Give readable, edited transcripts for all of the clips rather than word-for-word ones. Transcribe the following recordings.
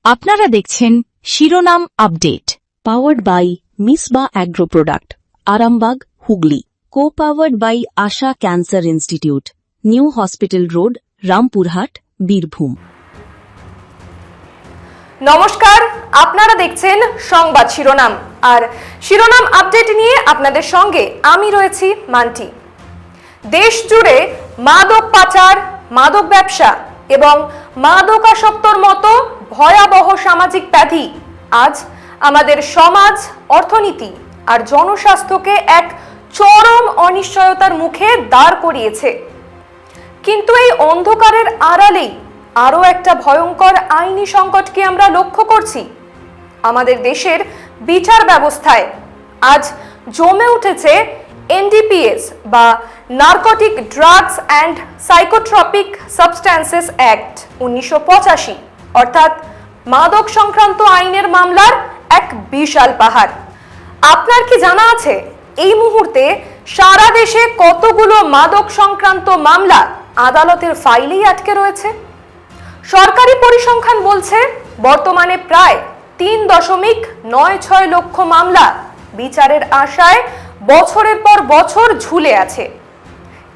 আপনারা দেখছেন শিরোনাম update, powered by Misba agro product, Arambagh, Hooghly. Co-powered by Asha cancer institute, new hospital road, Rampurhat, Birbhum. নমস্কার, আপনারা দেখছেন সংবাদ শিরোনাম, আর শিরোনাম আপডেট নিয়ে আপনাদের সঙ্গে আমি রয়েছি মান্টি। দেশ জুড়ে মাদক পাচার, মাদক ব্যবসা এবং মাদকাসক্তর মতো ভয়াবহ সামাজিক ব্যাধি আজ আমাদের সমাজ, অর্থনীতি আর জনস্বাস্থ্যকে এক চরম অনিশ্চয়তার মুখে দাঁড় করিয়েছে। কিন্তু এই অন্ধকারের আড়ালেই আরও একটা ভয়ঙ্কর আইনি সংকটকে আমরা লক্ষ্য করছি। আমাদের দেশের বিচার ব্যবস্থায় আজ জমে উঠেছে এনডিপিএস বা narcotic drugs and psychotropic substances act 1985, অর্থাৎ মাদক সংক্রান্ত আইনের মামলার এক বিশাল পাহাড়। আপনার কি জানা আছে এই মুহূর্তে সারা দেশে কতগুলো মাদক সংক্রান্ত মামলা আদালতের ফাইলেই আটকে রয়েছে? সরকারি পরিসংখ্যান বলছে বর্তমানে প্রায় 3.96 লক্ষ মামলা বিচারের আশায় বছরের পর বছর ঝুলে আছে।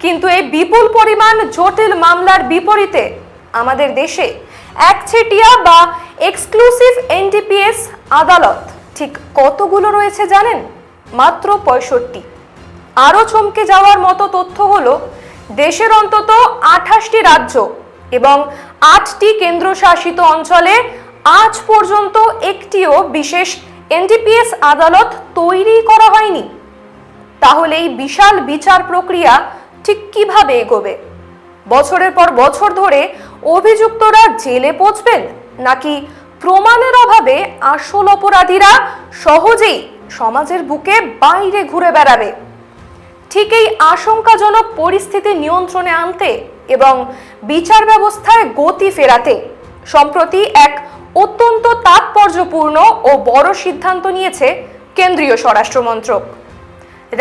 কিন্তু এই বিপুল পরিমাণ জটিল মামলার বিপরীতে আমাদের দেশে একচেটিয়া বা এক্সক্লুসিভ এনডিপিএস আদালত ঠিক কতগুলো রয়েছে জানেন? মাত্র 65। আরও চমকে যাওয়ার মতো তথ্য হলো দেশের অন্তত 28টি রাজ্য এবং 8টি কেন্দ্রশাসিত অঞ্চলে আজ পর্যন্ত একটিও বিশেষ এনডিপিএস আদালত তৈরি করা হয়নি। তাহলে এই বিশাল বিচার প্রক্রিয়া ঠিক কিভাবে এগোবে? বছরের পর বছর ধরে অভিযুক্তরা জেলে পৌঁছবেন, নাকি প্রমাণের অভাবে আসল অপরাধীরা সহজেই সমাজের বুকে বাইরে ঘুরে বেড়াবে? ঠিক এই আশঙ্কাজনক পরিস্থিতি নিয়ন্ত্রণে আনতে এবং বিচার ব্যবস্থায় গতি ফেরাতে সম্প্রতি এক অত্যন্ত তাৎপর্যপূর্ণ ও বড় সিদ্ধান্ত নিয়েছে কেন্দ্রীয় স্বরাষ্ট্র মন্ত্রক।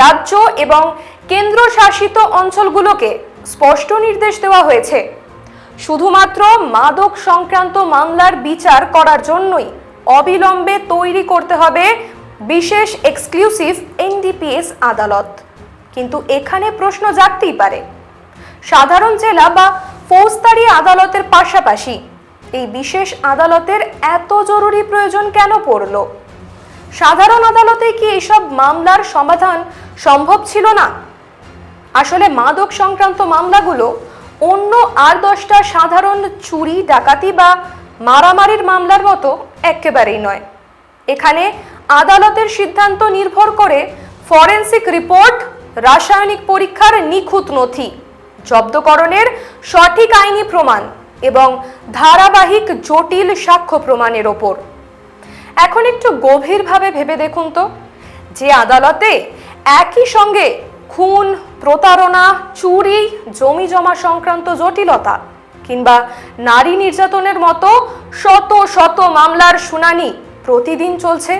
রাজ্য এবং কেন্দ্রশাসিত অঞ্চলগুলোকে স্পষ্ট নির্দেশ দেওয়া হয়েছে শুধুমাত্র মাদক সংক্রান্ত মামলার বিচার করার জন্যই অবিলম্বে তৈরি করতে হবে বিশেষ এক্সক্লুসিভ এনডিপিএস আদালত। কিন্তু এখানে প্রশ্ন জাগতেই পারে, সাধারণ জেলা বা ফৌজদারি আদালতের পাশাপাশি এই বিশেষ আদালতের এত জরুরি প্রয়োজন কেন পড়ল? সাধারণ আদালতে কি এইসব মামলার সমাধান সম্ভব ছিল না? আসলে মাদক সংক্রান্ত মামলাগুলো অন্য আর 10টা সাধারণ চুরি, ডাকাতি বা মারামারির মামলার মতো একেবারেই নয়। এখানে আদালতের সিদ্ধান্ত নির্ভর করে ফরেনসিক রিপোর্ট, রাসায়নিক পরীক্ষার নিখুঁত নথি, জব্দকরণের সঠিক আইনি প্রমাণ এবং ধারাবাহিক জটিল সাক্ষ্য প্রমাণের ওপর। এখন একটু গভীরভাবে ভেবে দেখুন তো, যে আদালতে একই সঙ্গে খুন, প্রতারণা, চুরি, জমি জমা সংক্রান্ত জটিলতা কিংবা নারী নির্যাতনের মতো শত শত মামলার শুনানি প্রতিদিন চলছে,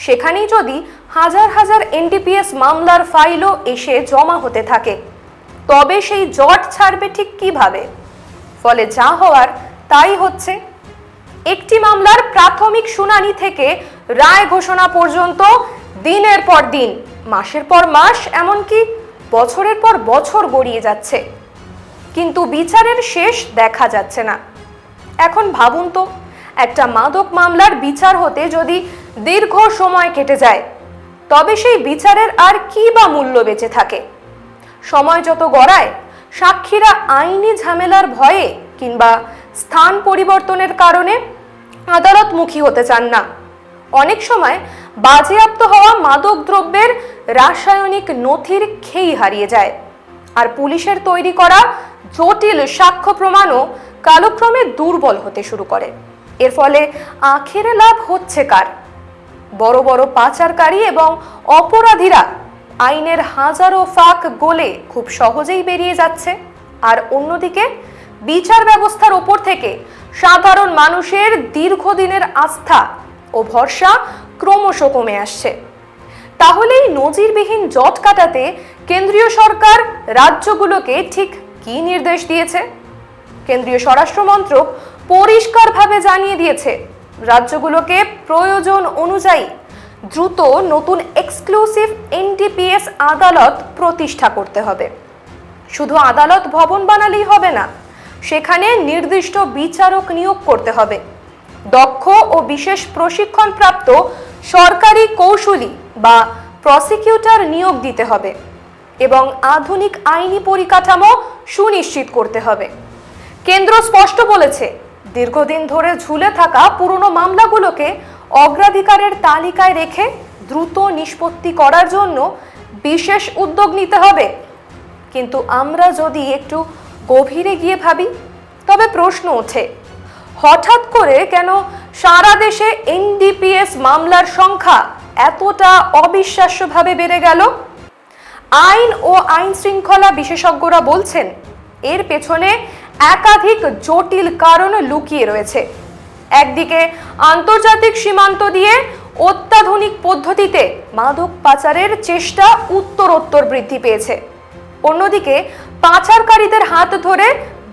সেখানেই যদি হাজার হাজার এনডিপিএস মামলার ফাইলও এসে জমা হতে থাকে, তবে সেই জট ছাড়বে ঠিক কিভাবে? ফলে যা হওয়ার তাই হচ্ছে। একটি মামলার প্রাথমিক শুনানি থেকে রায় ঘোষণা পর্যন্ত দিনের পর দিন, মাসের পর মাস, এমনকি বছরের পর বছর গড়িয়ে যাচ্ছে, কিন্তু বিচারের শেষ দেখা যাচ্ছে না। এখন ভাবুন তো, একটা মাদক মামলার বিচার হতে যদি দীর্ঘ সময় কেটে যায়, তবে সেই বিচারের আর কি বা মূল্য বেঁচে থাকে? সময় যত গড়ায়, সাক্ষীরা আইনি ঝামেলার ভয়ে কিংবা স্থান পরিবর্তনের কারণে আদালতমুখী হতে চান না। অনেক সময় বাজেয়াপ্ত হওয়া মাদক দ্রব্যের রাসায়নিক নথির খেই হারিয়ে যায়, আর পুলিশের তৈরি করা জটিল সাক্ষ্য প্রমাণও কালক্রমে দুর্বল হতে শুরু করে। এর ফলে আখেরে লাভ হচ্ছে কার? বড় বড় পাচারকারী এবং অপরাধীরা আইনের হাজারো ফাঁক গলে খুব সহজেই বেরিয়ে যাচ্ছে, আর অন্যদিকে বিচার ব্যবস্থার ওপর থেকে সাধারণ মানুষের দীর্ঘদিনের আস্থা ও ভরসা ক্রমশ কমে আসছে। তাহলে এই নজিরবিহীন জট কাটাতে কেন্দ্রীয় সরকার রাজ্যগুলোকে ঠিক কি নির্দেশ দিয়েছে? কেন্দ্রীয় স্বরাষ্ট্র মন্ত্রক পরিষ্কারভাবে জানিয়ে দিয়েছে, রাজ্যগুলোকে প্রয়োজন অনুযায়ী দ্রুত নতুন এক্সক্লুসিভ এনডিপিএস আদালত প্রতিষ্ঠা করতে হবে। শুধু আদালত ভবন বানালেই হবে না, সেখানে নির্দিষ্ট বিচারক নিয়োগ করতে হবে। দক্ষ ও বিশেষ প্রশিক্ষণপ্রাপ্ত সরকারি কৌশলী বা প্রসিকিউটর নিয়োগ দিতে হবে এবং আধুনিক আইনি পরিকাঠামো সুনিশ্চিত করতে হবে। কেন্দ্র স্পষ্ট বলেছে, দীর্ঘদিন ধরে ঝুলে থাকা পুরনো মামলাগুলোকে অগ্রাধিকারের তালিকায় রেখে দ্রুত নিষ্পত্তি করার জন্য বিশেষ উদ্যোগ নিতে হবে। কিন্তু আমরা যদি একটু গভীরে গিয়ে ভাবি, তবে প্রশ্ন ওঠে, হঠাৎ করে কেন সারা দেশে এনডিপিএস মামলার সংখ্যা এতটা অবিশ্বাস্যভাবে বেড়ে গেল? আইন ও আইন শৃঙ্খলা বিশেষজ্ঞরা বলছেন, এর পেছনে একাধিক জটিল কারণ লুকিয়ে রয়েছে। একদিকে আন্তর্জাতিক সীমান্ত দিয়ে অত্যাধুনিক পদ্ধতিতে মাদক পাচারের চেষ্টা উত্তরোত্তর বৃদ্ধি পেয়েছে। অন্যদিকে পাচারকারীদের হাত ধরে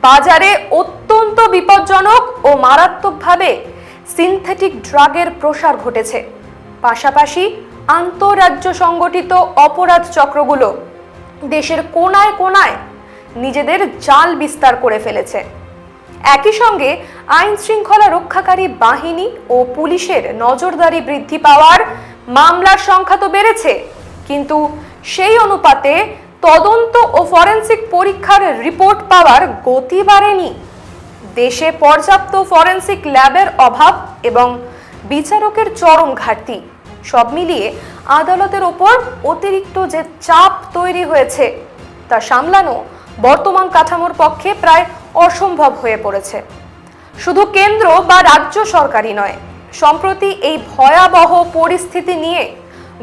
বাজারে অত্যন্ত বিপজ্জনক ও মারাত্মকভাবে সিনথেটিক ড্রাগের প্রসার ঘটেছে। পাশাপাশি আন্তঃরাজ্য সংগঠিত অপরাধ চক্রগুলো দেশের কোনায় কোনায় নিজেদের জাল বিস্তার করে ফেলেছে। একই সঙ্গে আইন শৃঙ্খলা রক্ষাকারী বাহিনী ও পুলিশের নজরদারি বৃদ্ধি পাওয়ার মামলার সংখ্যা তো বেড়েছে, কিন্তু সেই অনুপাতে তদন্ত ও ফরেনসিক পরীক্ষার রিপোর্ট পাওয়ার গতি বাড়েনি। দেশে পর্যাপ্ত ফরেনসিক ল্যাবের অভাব এবং বিচারকের চরম ঘাটতি সব মিলিয়ে আদালতের ওপর অতিরিক্ত যে চাপ তৈরি হয়েছে তা সামলানো বর্তমান কাঠামোর পক্ষে প্রায় অসম্ভব হয়ে পড়েছে। শুধু কেন্দ্র বা রাজ্য সরকারই নয়, সম্প্রতি এই ভয়াবহ পরিস্থিতি নিয়ে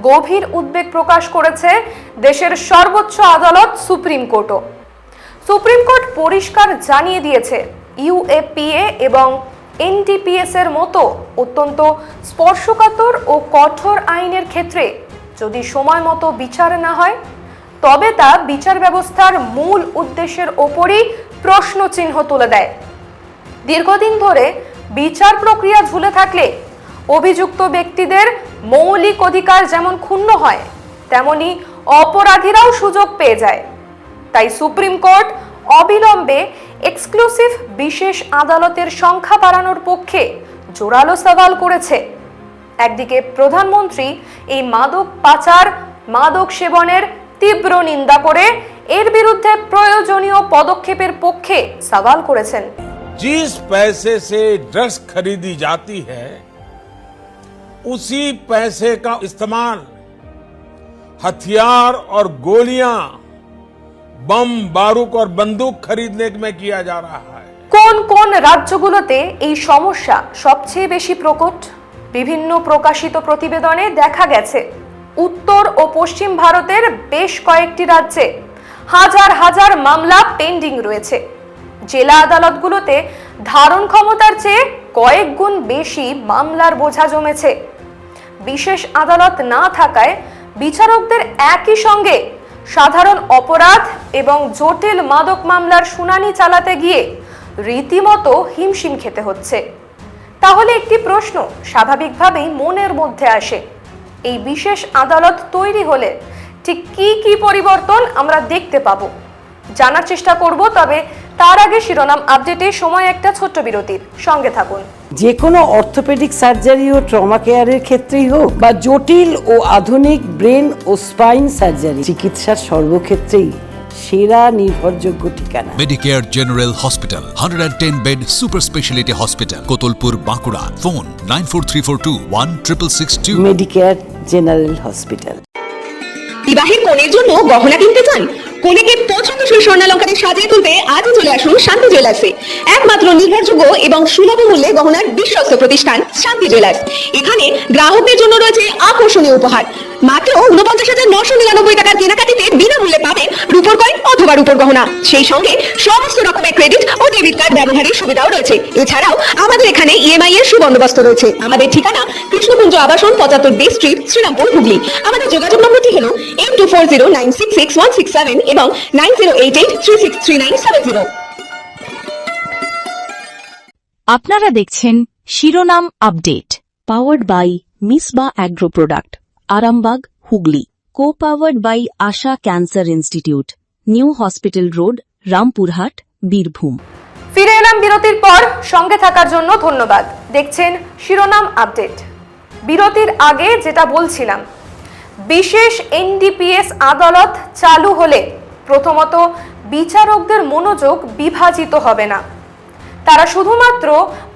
গভীর উদ্বেগ প্রকাশ করেছে দেশের সর্বোচ্চ আদালত সুপ্রিম কোর্টও। সুপ্রিম কোর্ট পরিষ্কার জানিয়ে দিয়েছে, ইউএপিএ এবং এনডিপিএস এর মতো অত্যন্ত স্পর্শকাতর ও কঠোর আইনের ক্ষেত্রে যদি সময় মতো বিচার না হয়, তবে তা বিচার ব্যবস্থার মূল উদ্দেশ্যের ওপরই প্রশ্নচিহ্ন তুলে দেয়। দীর্ঘদিন ধরে বিচার প্রক্রিয়া ঝুলে থাকলে অভিযুক্ত ব্যক্তিদের মৌলিক অধিকার যেমন ক্ষুণ্ণ হয়, তেমনি অপরাধীরাও সুযোগ পেয়ে যায়। তাই সুপ্রিম কোর্ট অবিলম্বে এক্সক্লুসিভ বিশেষ আদালতের সংখ্যা বাড়ানোর পক্ষে জোরালো সওয়াল করেছে। একদিকে প্রধানমন্ত্রী এই মাদক পাচার, মাদক সেবনের তীব্র নিন্দা করে এর বিরুদ্ধে প্রয়োজনীয় পদক্ষেপের পক্ষে সওয়াল করেছেন। जिस पैसे से ड्रग्स खरीदी जाती है, उसी पैसे का इस्तेमाल हथियार और गोलियां, बम बारूद और बंदूक खरीदने में किया जा रहा है। কোন কোন রাজ্যগুলোতে এই সমস্যা সবচেয়ে বেশি প্রকট? বিভিন্ন প্রকাশিত প্রতিবেদনে দেখা গেছে, উত্তর ও পশ্চিম ভারতের বেশ কয়েকটি রাজ্যে হাজার হাজার মামলা পেন্ডিং রয়েছে। জেলা আদালতগুলোতে ধারণ ক্ষমতার চেয়ে কয়েক গুণ বেশি মামলার বোঝা জমেছে। বিশেষ আদালত না থাকায় বিচারকদের একই সঙ্গে সাধারণ অপরাধ এবং জটিল মাদক মামলার শুনানি চালাতে গিয়ে রীতিমতো হিমশিম খেতে হচ্ছে। তাহলে একটি প্রশ্ন স্বাভাবিকভাবেই মনের মধ্যে আসে, এই বিশেষ আদালত তৈরি হলে ঠিক কি কি পরিবর্তন আমরা দেখতে পাবো? জানার চেষ্টা করব, তবে তার আগে শিরোনাম আপডেটে সময় একটা ছোট্ট বিরতির। সঙ্গে থাকুন। যে কোনো অর্থোপেডিক সার্জারি ও ট্রমা কেয়ারের ক্ষেত্রেই হোক বা জটিল ও আধুনিক ব্রেন ও স্পাইন সার্জারি, চিকিৎসার সর্বক্ষেত্রেই সেরা নির্ভরযোগ্য ঠিকানা Medicare general hospital, 110 bed super speciality hospital, Kotulpur, Bankura. Phone 9434216662। Medicare general hospital. বিবাহের কনের জন্য গহনা কিনতে চান? কনেকে পছন্দসই স্বর্ণালঙ্কারে সাজিয়ে তুলতে আজই চলে আসুন শান্তি জুয়েলার্সে। একমাত্র নির্ভরযোগ্য এবং সুলভ মূল্যে গহনার বিশ্বস্ত প্রতিষ্ঠান শান্তি জুয়েলার্স। এখানে গ্রাহকদের জন্য রয়েছে আকর্ষণীয় উপহার। মাত্র 49,999 টাকার কেনাকাটিতে বিনামূল্যে পাবেন রূপোর কয়েন অথবা রূপোর গহনা। সেই সঙ্গে সমস্ত রকমের ক্রেডিট ও ডেবিট কার্ড ব্যবহারের সুবিধাও রয়েছে। এছাড়াও আমাদের এখানে ইএমআই এর সুবন্দোবস্ত রয়েছে। আমাদের ঠিকানা কৃষ্ণকুঞ্জ আবাসন, 75 স্ট্রিট, শ্রীরামপুর, হুগলি। আমাদের যোগাযোগ নম্বরটি হলো 8240966167 এবং 9088363970। আপনারা দেখছেন শিরোনাম update powered by Misba agro product Arambagh Hooghly co powered by Asha cancer institute new hospital road Rampurhat Birbhum. ফিরে এলাম বিরতির পর। সঙ্গে থাকার জন্য ধন্যবাদ। দেখছেন শিরোনাম আপডেট। বিরতির আগে যেটা বলছিলাম, বিশেষ এনডিপিএস আদালত চালু হলে প্রথমত বিচারকদের মনোযোগ বিভাজিত হবে না, তারা শুধুমাত্র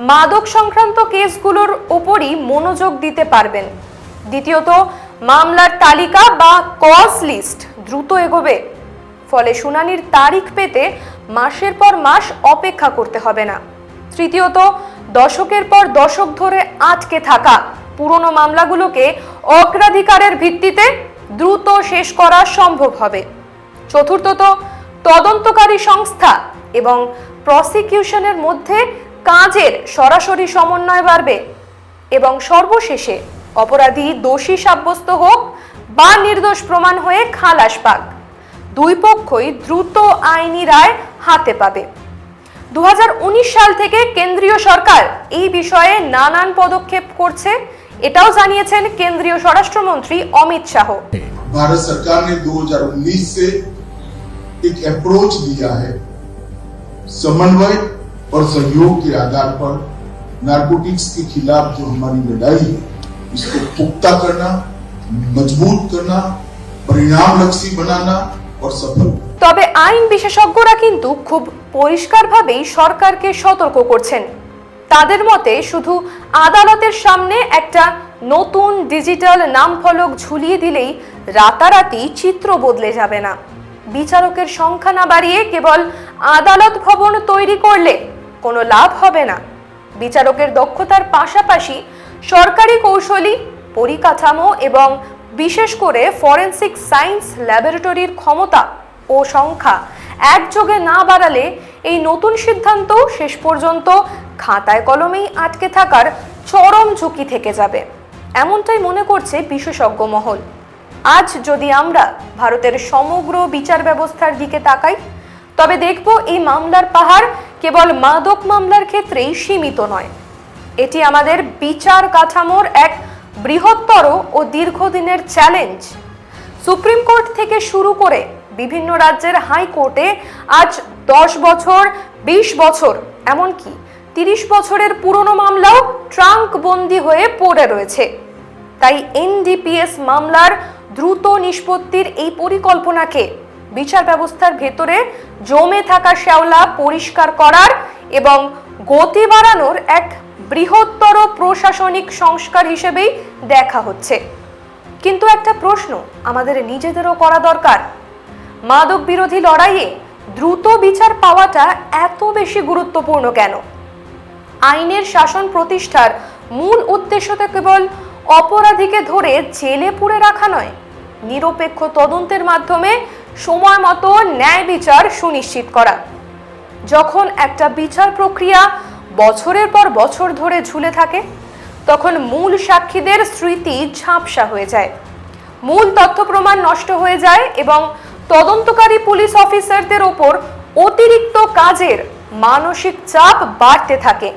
মাদক সংক্রান্ত কেসগুলোর উপরই মনোযোগ দিতে পারবেন। দ্বিতীয়ত মামলার তালিকা বা কজ লিস্ট দ্রুত এগোবে, ফলে শুনানির তারিখ পেতে মাসের পর মাস অপেক্ষা করতে হবে না। তৃতীয়ত দশকের পর দশক ধরে আটকে থাকা পুরনো মামলাগুলোকে অগ্রাধিকারের ভিত্তিতে দ্রুত শেষ করা সম্ভব হবে। চতুর্থত তদন্তকারী সংস্থা এবং প্রসিকিউশনের মধ্যে কাজের সরাসরি সমন্বয় বাড়বে এবং সর্বশেষে অপরাধী দোষী সাব্যস্ত হোক বা নির্দোষ প্রমাণ হয়ে খালাস পাক, দুই পক্ষই দ্রুত আইনি রায় হাতে পাবে। 2019 সাল থেকে কেন্দ্রীয় সরকার এই বিষয়ে নানান পদক্ষেপ করছে, এটাও জানিয়েছেন কেন্দ্রীয় স্বরাষ্ট্রমন্ত্রী অমিত শাহ। भारत सरकार ने 2019 से एक अप्रोच दिया है, समन्वय और सहयोग के आधार पर नारकोटिक्स के खिलाफ जो हमारी लड़ाई है इसको पुख्ता करना, मजबूत करना, परिणामलक्षी बनाना और सफल। তবে আইন বিশেষজ্ঞরা কিন্তু খুব পরিষ্কারভাবেই সরকারকে সতর্ক করছেন। তাদের মতে শুধু আদালতের সামনে একটা নতুন ডিজিটাল নামফলক ঝুলিয়ে দিলেই রাতারাতি চিত্র বদলে যাবে না। বিচারকের সংখ্যা না বাড়িয়ে কেবল আদালত ভবন তৈরি করলে কোনো লাভ হবে না। বিচারকের দক্ষতার পাশাপাশি সরকারি কৌশলী পরিকাঠামো এবং বিশেষ করে ফরেনসিক সায়েন্স ল্যাবরেটরির ক্ষমতা ও সংখ্যা একযোগে না বাড়ালে এই নতুন সিদ্ধান্ত শেষ পর্যন্ত খাতায় কলমেই আটকে থাকার চরম ঝুঁকি থেকে যাবে, এমনটাই মনে করছে বিশেষজ্ঞ মহল। আজ যদি আমরা ভারতের সমগ্র বিচার ব্যবস্থার দিকে তাকাই, তবে দেখব এই মামলার পাহাড় কেবল মাদক মামলার ক্ষেত্রেই সীমিত নয়। এটি আমাদের বিচার কাঠামোর এক বৃহত্তর ও দীর্ঘদিনের চ্যালেঞ্জ। সুপ্রিম কোর্ট থেকে শুরু করে বিভিন্ন রাজ্যের হাইকোর্টে আজ 10 বছর, 20 বছর, এমনকি 30 বছরের পুরনো মামলাও ট্রাঙ্ক বন্দী হয়ে পড়ে রয়েছে। তাই এনডিপিএস মামলার দ্রুত নিষ্পত্তির এই পরিকল্পনাকে বিচার ব্যবস্থার ভেতরে জমে থাকা শ্যাওলা পরিষ্কার করার এবং গতি বাড়ানোর এক বৃহত্তর প্রশাসনিক সংস্কার হিসেবেই দেখা হচ্ছে। কিন্তু একটা প্রশ্ন আমাদের নিজেদেরও করা দরকার, মাদক বিরোধী লড়াইয়ে দ্রুত বিচার পাওয়াটা এত বেশি গুরুত্বপূর্ণ কেন? আইনের শাসন প্রতিষ্ঠার মূল উদ্দেশ্য তো কেবল অপরাধীকে ধরে জেলে পুরে রাখা নয়, নিরপেক্ষ তদন্তের মাধ্যমে সময় মতো ন্যায় বিচার সুনিশ্চিত করা। যখন একটা বিচার প্রক্রিয়া বছরের পর বছর ধরে ঝুলে থাকে, তখন মূল সাক্ষীদের স্মৃতি ঝাপসা হয়ে যায়, মূল তথ্য প্রমাণ নষ্ট হয়ে যায় এবং তদন্তকারী পুলিশ অফিসারদের ওপর অতিরিক্ত কাজের মানসিক চাপ বাড়তে থাকে।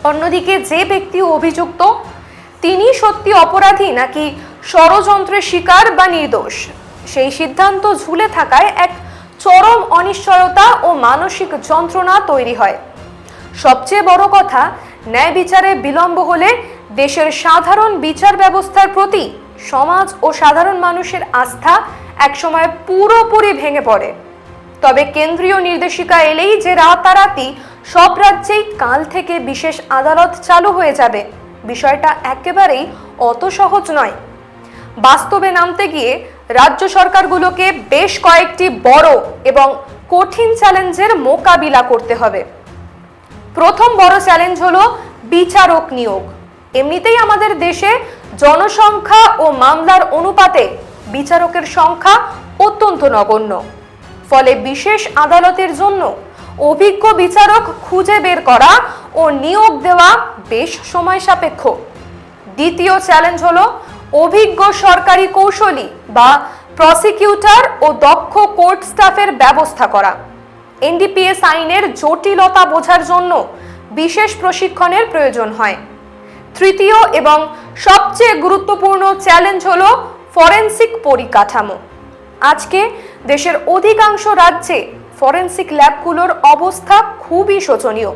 অন্যদিকে যে ব্যক্তি অভিযুক্ত তিনি সত্যি অপরাধী নাকি ষড়যন্ত্রের শিকার বা নির্দোষ, সেই সিদ্ধান্ত ঝুলে থাকায় এক চরম অনিশ্চয়তা ও মানসিক যন্ত্রণা তৈরি হয়। সবচেয়ে বড় কথা, ন্যায় বিচারে বিলম্ব হলে দেশের সাধারণ বিচার ব্যবস্থার প্রতি সমাজ ও সাধারণ মানুষের আস্থা একসময় পুরোপুরি ভেঙে পড়ে। তবে কেন্দ্রীয় নির্দেশিকা এলেই যে রাতারাতি সব রাজ্যেই কাল থেকে বিশেষ আদালত চালু হয়ে যাবে, বিষয়টা একেবারেই অত সহজ নয়। বাস্তবে নামতে গিয়ে রাজ্য সরকারগুলোকে বেশ কয়েকটি বড় এবং কঠিন চ্যালেঞ্জের মোকাবিলা করতে হবে। প্রথম বড় চ্যালেঞ্জ হলো বিচারক নিয়োগ। এমনিতেই আমাদের দেশে জনসংখ্যা ও মামলার অনুপাতে বিচারকের সংখ্যা অত্যন্ত নগণ্য, ফলে বিশেষ আদালতের জন্য অভিজ্ঞ বিচারক খুঁজে বের করা ও নিয়োগ দেওয়া বেশ সময় সাপেক্ষ। দ্বিতীয় চ্যালেঞ্জ হলো অভিজ্ঞ সরকারি কৌশলী বা প্রসিকিউটর ও দক্ষ কোর্ট স্টাফের ব্যবস্থা করা। এনডিপিএস আইনের জটিলতা বোঝার জন্য বিশেষ প্রশিক্ষণের প্রয়োজন হয়। তৃতীয় এবং সবচেয়ে গুরুত্বপূর্ণ চ্যালেঞ্জ হলো ফরেনসিক পরিকাঠামো। আজকে দেশের অধিকাংশ রাজ্যে ফরেনসিক ল্যাবগুলোর অবস্থা খুবই শোচনীয়।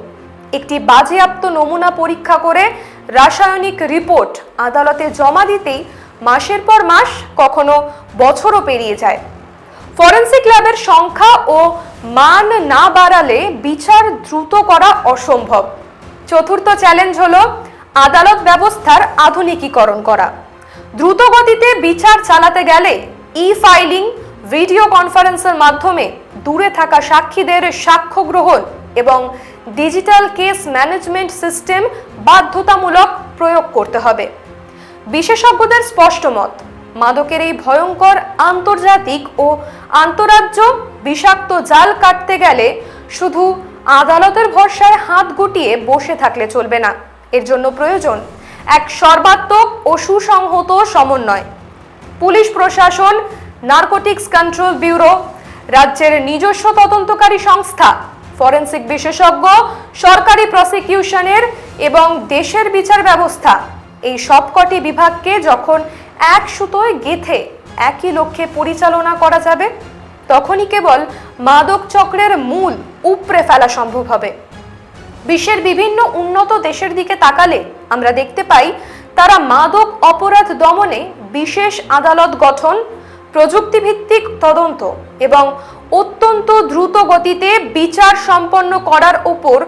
একটি বাজেয়াপ্ত নমুনা পরীক্ষা করে রাসায়নিক রিপোর্ট আদালতে জমা দিতেই মাসের পর মাস, কখনো বছরও পেরিয়ে যায়। ফরেনসিক ল্যাবের সংখ্যা ও মান না বাড়ালে বিচার দ্রুত করা অসম্ভব। চতুর্থ চ্যালেঞ্জ হলো আদালত ব্যবস্থার আধুনিকীকরণ করা। দ্রুত গতিতে বিচার চালাতে গেলে ফাইলিং, ভিডিও কনফারেন্সের মাধ্যমে দূরে থাকা সাক্ষীদের সাক্ষ্য গ্রহণ এবং ডিজিটাল কেস ম্যানেজমেন্ট সিস্টেম বাধ্যতামূলক প্রয়োগ করতে হবে। বিশেষজ্ঞদের স্পষ্ট মত, মাদকের এই ভয়ঙ্কর আন্তর্জাতিক ও আন্তঃরাজ্য বিষাক্ত জাল কাটতে গেলে শুধু আদালতের ভরসায় হাত গুটিয়ে বসে থাকলে চলবে না। এর জন্য প্রয়োজন এক সর্বাত্মক ও সুসংহত সমন্বয়। পুলিশ প্রশাসন, নারকোটিক্স কন্ট্রোল ব্যুরো, রাজ্যের নিজস্ব তদন্তকারী সংস্থা, ফরেনসিক বিশেষজ্ঞ, সরকারি প্রসিকিউশনের এবং দেশের বিচার ব্যবস্থা, এই সবকটি বিভাগকে যখন এক সুতোয় গেঁথে একই লক্ষ্যে পরিচালনা করা যাবে, তখনই কেবল মাদক চক্রের মূল উপড়ে ফেলা সম্ভব হবে। বিশ্বের বিভিন্ন উন্নত দেশের দিকে তাকালে আমরা দেখতে পাই তারা মাদক অপরাধ দমনে বিশেষ আদালত গঠন, প্রযুক্তিভিত্তিক তদন্ত এবং অত্যন্ত দ্রুত গতিতে বিচার সম্পন্ন করার উপর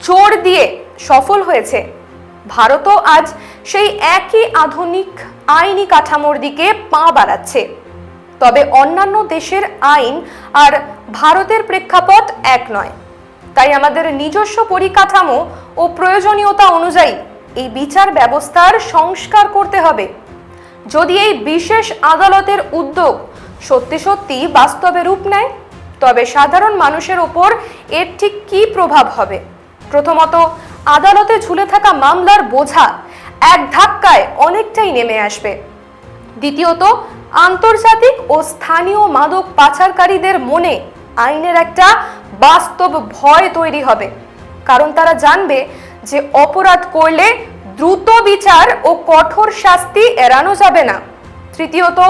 জোর দিয়ে সফল হয়েছে। ভারতও আজ সেই একই আধুনিক আইনি কাঠামোর দিকে পা বাড়াচ্ছে। তবে অন্যান্য দেশের আইন আর ভারতের প্রেক্ষাপট এক নয়। তাই আমাদের নিজস্ব পরিকাঠামো ও প্রয়োজনীয়তা অনুযায়ী এই বিচার ব্যবস্থার সংস্কার করতে হবে। যদি এই বিশেষ আদালতের উদ্যোগ সত্যি সত্যি বাস্তবে রূপ নেয়, তবে সাধারণ মানুষের ওপর এর ঠিক কী প্রভাব হবে? প্রথমত, আদালতে ঝুলে থাকা মামলার বোঝা এক ধাক্কায় অনেকটাই নেমে আসবে। দ্বিতীয়ত, আন্তর্জাতিক ও স্থানীয় মাদক পাচারকারীদের মনে আইনের একটা বাস্তব ভয় তৈরি হবে, কারণ তারা জানবে যে অপরাধ করলে দ্রুত বিচার ও কঠোর শাস্তি এড়ানো যাবে না। তৃতীয়ত,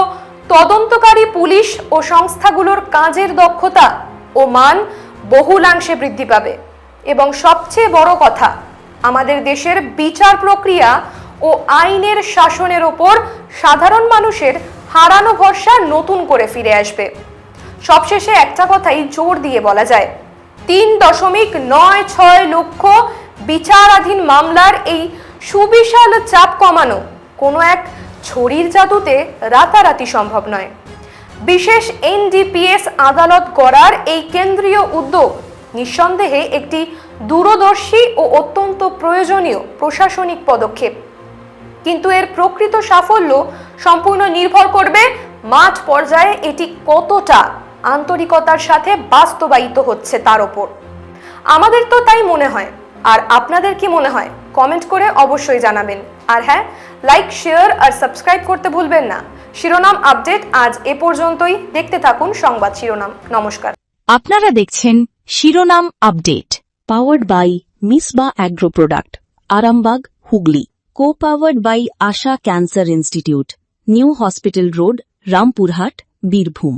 তদন্তকারী পুলিশ ও সংস্থাগুলোর কাজের দক্ষতা ও মান বহুলাংশে বৃদ্ধি পাবে। এবং সবচেয়ে বড় কথা, আমাদের দেশের বিচার প্রক্রিয়া ও আইনের শাসনের ওপর সাধারণ মানুষের হারানো ভরসা নতুন করে ফিরে আসবে। সবশেষে একটা কথাই জোর দিয়ে বলা যায়, 3.96 লক্ষ বিচারাধীন মামলার এই সুবিশাল চাপ কমানো কোনো এক ছড়ির জাদুতে রাতারাতি সম্ভব নয়। বিশেষ NDPS আদালত গড়ার এই কেন্দ্রীয় উদ্যোগ নিঃসন্দেহে একটি দূরদর্শী ও অত্যন্ত প্রয়োজনীয় প্রশাসনিক পদক্ষেপ। কিন্তু এর প্রকৃত সাফল্য সম্পূর্ণ নির্ভর করবে মাঠ পর্যায়ে এটি কতটা আন্তরিকতার সাথে বাস্তবায়িত হচ্ছে তার উপর। আমাদের তো তাই মনে হয়। আর আপনাদের কি মনে হয়? কমেন্ট করে অবশ্যই জানাবেন। আর হ্যাঁ, লাইক, শেয়ার আর সাবস্ক্রাইব করতে ভুলবেন না। শিরোনাম আপডেট আজ এ পর্যন্তই। দেখতে থাকুন সংবাদ শিরোনাম। নমস্কার। আপনারা দেখছেন শিরোনাম update, powered by Misba agro product, Arambagh, Hooghly. co-powered by Asha Cancer Institute, New Hospital Road, Rampurhat, Birbhum।